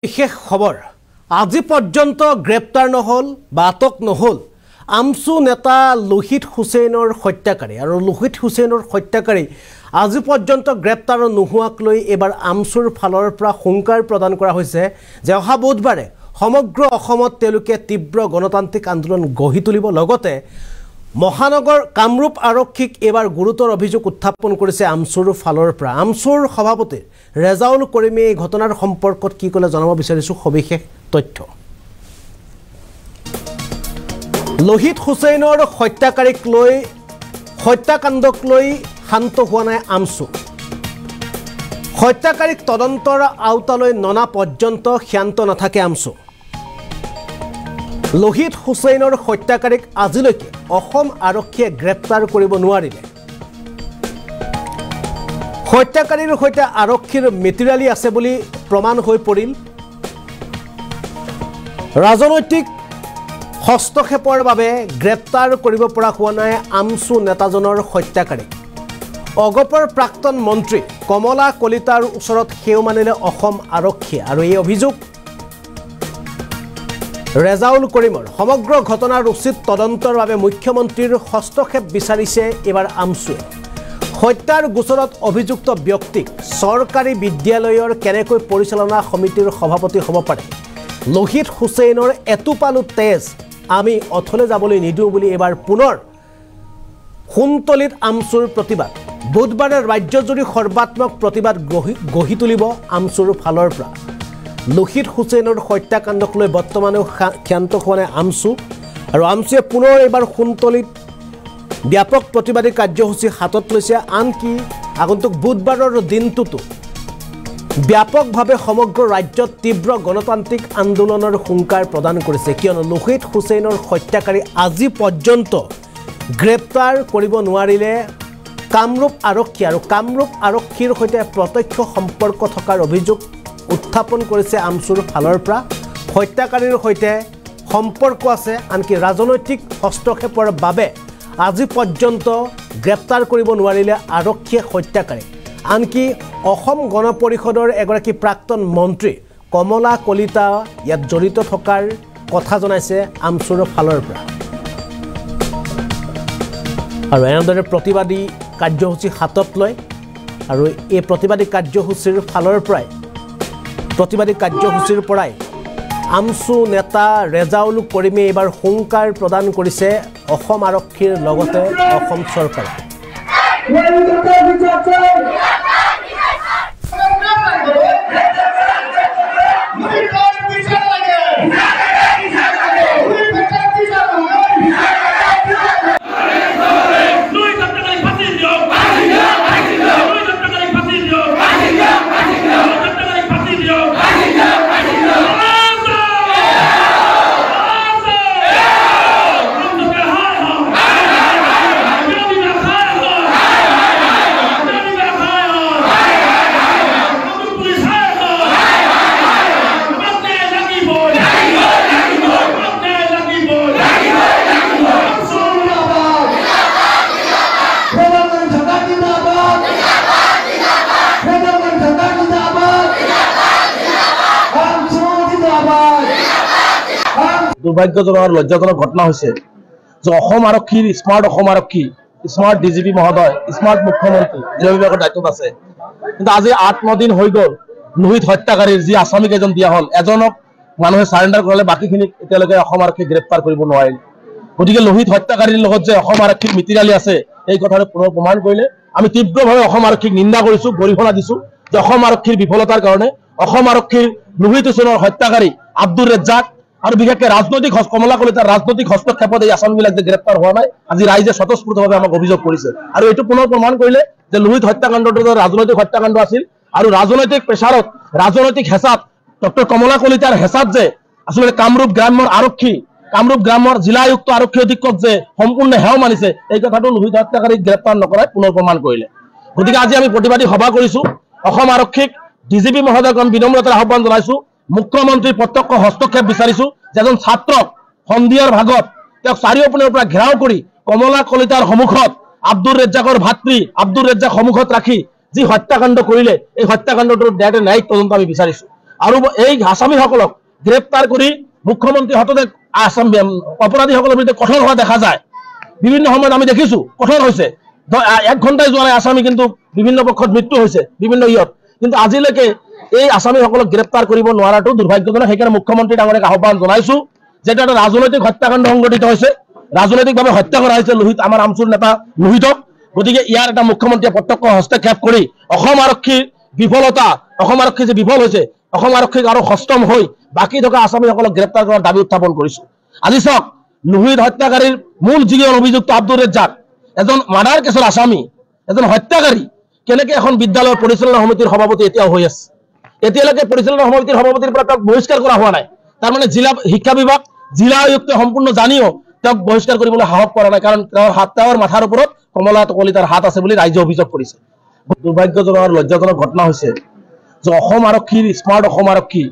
বিশেষ খবৰ আজি পৰ্যন্ত গ্ৰেপ্তাৰ নহল বা আটক নহল আমছু নেতা লোহিত হুছেইনৰ হত্যাকাৰী আৰু লোহিত হুছেইনৰ হত্যাকাৰী আজি পৰ্যন্ত গ্ৰেপ্তাৰ নোহোৱাক লৈ এবাৰ আমছুৰ ফালৰ পৰা হুংকাৰ প্ৰদান কৰা হৈছে যে অহা বুধবাৰে সমগ্ৰ অসমত তেওঁলোকে তীব্ৰ গণতান্ত্ৰিক আন্দোলন গঢ়ি তুলিব লগতে মহানগৰ কামৰূপ আৰক্ষীক এবাৰ গুৰুতৰ অভিযোগ উত্থাপন কৰিছে আমছুৰ ফালৰ পৰা আমছুৰ সভাপতি ৰেজাউল কৰিমে এই ঘটনাৰ সম্পৰ্কত কি কলে জনাব বিচাৰিছো সবিশেষ তথ্য লোহিত হুছেইনৰ হত্যাকাৰীক লৈ হত্যাকাণ্ডক লৈ শান্ত হোৱা নাই আমছু হত্যাকাৰীক তদন্তৰ আওতালৈ ননা পৰ্যন্ত শান্ত নাথাকে আমছু লোহিত হুছেইনৰ হত্যাকাৰীক আজিলৈকে অসম আৰক্ষীয়ে গ্ৰেপ্তাৰ কৰিব নোৱাৰিলে হত্যাকাৰীৰ সৈতে আৰক্ষীৰ মিতিৰালি আছে বুলি প্ৰমাণ হৈ পৰিল ৰাজনৈতিক হস্তক্ষেপৰ বাবে গ্ৰেপ্তাৰ কৰিব পৰা হোৱা নাই আমছু নেতাজনৰ হত্যাকাৰী অগপৰ প্ৰাক্তন মন্ত্ৰী কমলা কলিতাৰ ওচৰত হেও মানিলে অসম আৰক্ষীয়ে আৰু এই অভিযোগ ৰেজাউল কৰিমৰ সমগ্ৰ ঘটনাৰ উচিত তদন্তৰ বাবে মুখ্যমন্ত্ৰীৰ হস্তক্ষেপ বিচাৰিছে এবাৰ আমছুৱে হত্যাৰ গোচৰত অভিযুক্ত ব্যক্তিক চৰকাৰী বিদ্যালয়ৰ কেনেকৈ পৰিচালনা সমিতিৰ সভাপতি হ'ব পাৰে লোহিত হুছেইনৰ এটোপালো তেজ আমি অথলে যাবলৈ নিদিওঁ বুলি এবাৰ পুনৰ খুনতলিত আমছুৰ প্ৰতিবাদ বুধবাৰে ৰাজ্যজুৰি সৰ্বাত্মক প্ৰতিবাদ গঢ়ি তুলিব আমছুৰ ফালৰ পৰা লোহিত হুছেইনৰ হত্যাকাণ্ডক লৈ বৰ্তমানেও ক্ষান্ত হোৱা নাই আমছু আৰু আমছুৱে পুনৰ এবাৰ খুনতলিত ব্যাপক প্ৰতিবাদী কাৰ্যসূচী হাতত লৈছে আনকি আগন্তুক বুধবাৰৰ দিনটোতো ব্যাপকভাৱে সমগ্ৰ ৰাজ্যত তীব্ৰ গণতান্ত্ৰিক আন্দোলনৰ হুংকাৰ প্ৰদান কৰিছে কিয়নো লোহিত হুছেইনৰ হত্যাকাৰী আজি পৰ্যন্ত গ্ৰেপ্তাৰ কৰিব নোৱাৰিলে কামৰূপ আৰক্ষী আৰু কামৰূপ আৰক্ষীৰ সৈতে প্ৰত্যক্ষ সম্পৰ্ক থকাৰ অভিযোগ উত্থাপন কৰিছে আমছুৰ ফালৰ পৰা হত্যাকাৰীৰ সৈতে সম্পৰ্ক আছে আনকি ৰাজনৈতিক হস্তক্ষেপৰ বাবে আজি পৰ্যন্ত গ্ৰেপ্তাৰ কৰিব নোৱাৰিলে আৰক্ষীয়ে হত্যাকাৰী আনকি অসম গণ পৰিষদৰ এগৰাকী প্ৰাক্তন মন্ত্ৰী কমলা কলিতা ইয়াত জড়িত থকাৰ কথা জনাইছে আমছুৰ ফালৰ পৰা আৰু এনেদৰে প্ৰতিবাদী কাৰ্যসূচী হাতত লয় আৰু এই প্ৰতিবাদী কাৰ্যসূচীৰ ফালৰ পৰাই আমছু নেতা ৰেজাউল কৰিমে এবাৰ হুংকাৰ প্ৰদান কৰিছে অসম আৰক্ষীৰ লগতে অসম চৰকাৰে দুৰ্ভাগ্যজনক আৰু লজ্জাজনক ঘটনা হৈছে যে অসম আৰক্ষীৰ স্মাৰ্ট অসম আৰক্ষী স্মাৰ্ট ডিজিপি মহোদয় স্মাৰ্ট মুখ্যমন্ত্ৰী গৃহ বিভাগৰ দায়িত্বত আছে কিন্তু আজি 8-9 দিন হৈ গ'ল লোহিত হত্যাকাৰীৰ যি আসামিক এজন দিয়া হ'ল এজনক মানুহে সাৰেণ্ডাৰ কৰালে বাকীখিনিক এতিয়ালৈকে অসম আৰক্ষী গ্ৰেপ্তাৰ কৰিব নোৱাৰিল গতিকে লোহিত হত্যাকাৰীৰ লগত যে অসম আৰক্ষীৰ মিতিৰালি আছে এই কথাটো পুনৰ প্ৰমাণ কৰিলে আমি তীব্ৰভাৱে অসম আৰক্ষীক নিন্দা কৰিছোঁ গৰিহণা দিছোঁ যে অসম আৰক্ষীৰ বিফলতাৰ কাৰণে অসম আৰক্ষীৰ লোহিত হুছেইনৰ হত্যাকাৰী আব্দুৰ ৰেজ্জাক আৰু বিশেষকৈ ৰাজনৈতিক কমলা কলিতাৰ ৰাজনৈতিক হস্তক্ষেপত এই আসামিবিলাক যে গ্ৰেপ্তাৰ হোৱা নাই আজি ৰাইজে স্বতঃস্ফূৰ্তভাৱে আমাক অভিযোগ কৰিছে আৰু এইটো পুনৰ প্ৰমাণ কৰিলে যে লোহিত হত্যাকাণ্ডটো ৰাজনৈতিক হত্যাকাণ্ড আছিল আৰু ৰাজনৈতিক প্ৰেছাৰত ৰাজনৈতিক হেঁচাত ডক্টৰ কমলা কলিতাৰ হেঁচাত যে আচলতে কামৰূপ গ্ৰাম্যৰ আৰক্ষী কামৰূপ গ্ৰাম্যৰ জিলা আয়ুক্ত আৰক্ষী অধীক্ষক যে সম্পূৰ্ণ হেও মানিছে এই কথাটো লোহিত হত্যাকাৰীক গ্ৰেপ্তাৰ নকৰাই পুনৰ প্ৰমাণ কৰিলে গতিকে আজি আমি প্ৰতিবাদী সভা কৰিছোঁ অসম আৰক্ষীক ডিজিপি মহোদয়ক আমি বিনম্ৰতাৰে আহ্বান জনাইছোঁ মুখ্যমন্ত্ৰীৰ প্ৰত্যক্ষ হস্তক্ষেপ বিচাৰিছোঁ যেজন ছাত্ৰক সন্ধিয়াৰ ভাগত তেওঁক চাৰিওপিনৰ পৰা ঘেৰাও কৰি কমলা কলিতাৰ সন্মুখত আব্দুৰ ৰেজ্জাকৰ ভাতৃ আব্দুৰ ৰেজ্জাক সন্মুখত ৰাখি যি হত্যাকাণ্ড কৰিলে এই হত্যাকাণ্ডটোৰ ন্যায়িক তদন্ত আমি বিচাৰিছোঁ আৰু এই আসামীসকলক গ্ৰেপ্তাৰ কৰি মুখ্যমন্ত্ৰী হাততে আসাম অপৰাধীসকলৰ বিৰুদ্ধে কঠোৰ হোৱা দেখা যায়। বিভিন্ন সময়ত আমি দেখিছো কঠোৰ হৈছে, 1 ঘণ্টাই যোৱা নাই আসামী কিন্তু বিভিন্ন পক্ষত মৃত্যু হৈছে বিভিন্ন কিন্তু আজিলৈকে এই আসামীসকলক গ্ৰেপ্তাৰ কৰিব নোৱাৰাটো দুৰ্ভাগ্যজনক। সেইকাৰণে মুখ্যমন্ত্ৰী ডাঙৰীয়াক আহ্বান জনাইছো যে এটা ৰাজনৈতিক হত্যাকাণ্ড সংঘটিত হৈছে, ৰাজনৈতিকভাৱে হত্যা কৰা হৈছে লোহিত, আমাৰ আমচুৰ নেতা লোহিতক। গতিকে ইয়াৰ এটা মুখ্যমন্ত্ৰীয়ে প্ৰত্যক্ষ হস্তক্ষেপ কৰি অসম আৰক্ষীৰ বিফলতা, অসম আৰক্ষী যে বিফল হৈছে, অসম আৰক্ষীক আৰু সষ্টম হৈ বাকী থকা আসামীসকলক গ্ৰেপ্তাৰ কৰাৰ দাবী উত্থাপন কৰিছো। আজি চাওক, লোহিত হত্যাকাৰীৰ মূল যিজন অভিযুক্ত আব্দুৰ ৰেজ্জাক, এজন মাৰ্ডাৰ কেছৰ আসামী, এজন হত্যাকাৰী, কেনেকে এখন বিদ্যালয়ৰ পৰিচালনা সমিতিৰ সভাপতি এতিয়াও হৈ আছে। এতিয়ালৈকে পৰিচালনা সমিতিৰ সভাপতিৰ পৰা তেওঁক বহিষ্কাৰ কৰা হোৱা নাই। তাৰমানে জিলা শিক্ষা বিভাগ, জিলা আয়ুক্তে সম্পূৰ্ণ জানিও তেওঁক বহিষ্কাৰ কৰিবলৈ সাহস কৰা নাই, কাৰণ তেওঁৰ মাথাৰ ওপৰত কমলা কলিতাৰ হাত আছে বুলি ৰাইজে অভিযোগ কৰিছে। দুৰ্ভাগ্যজনক আৰু লজ্জাজনক ঘটনা হৈছে যে অসম আৰক্ষীৰ স্মাৰ্ট অসম আৰক্ষী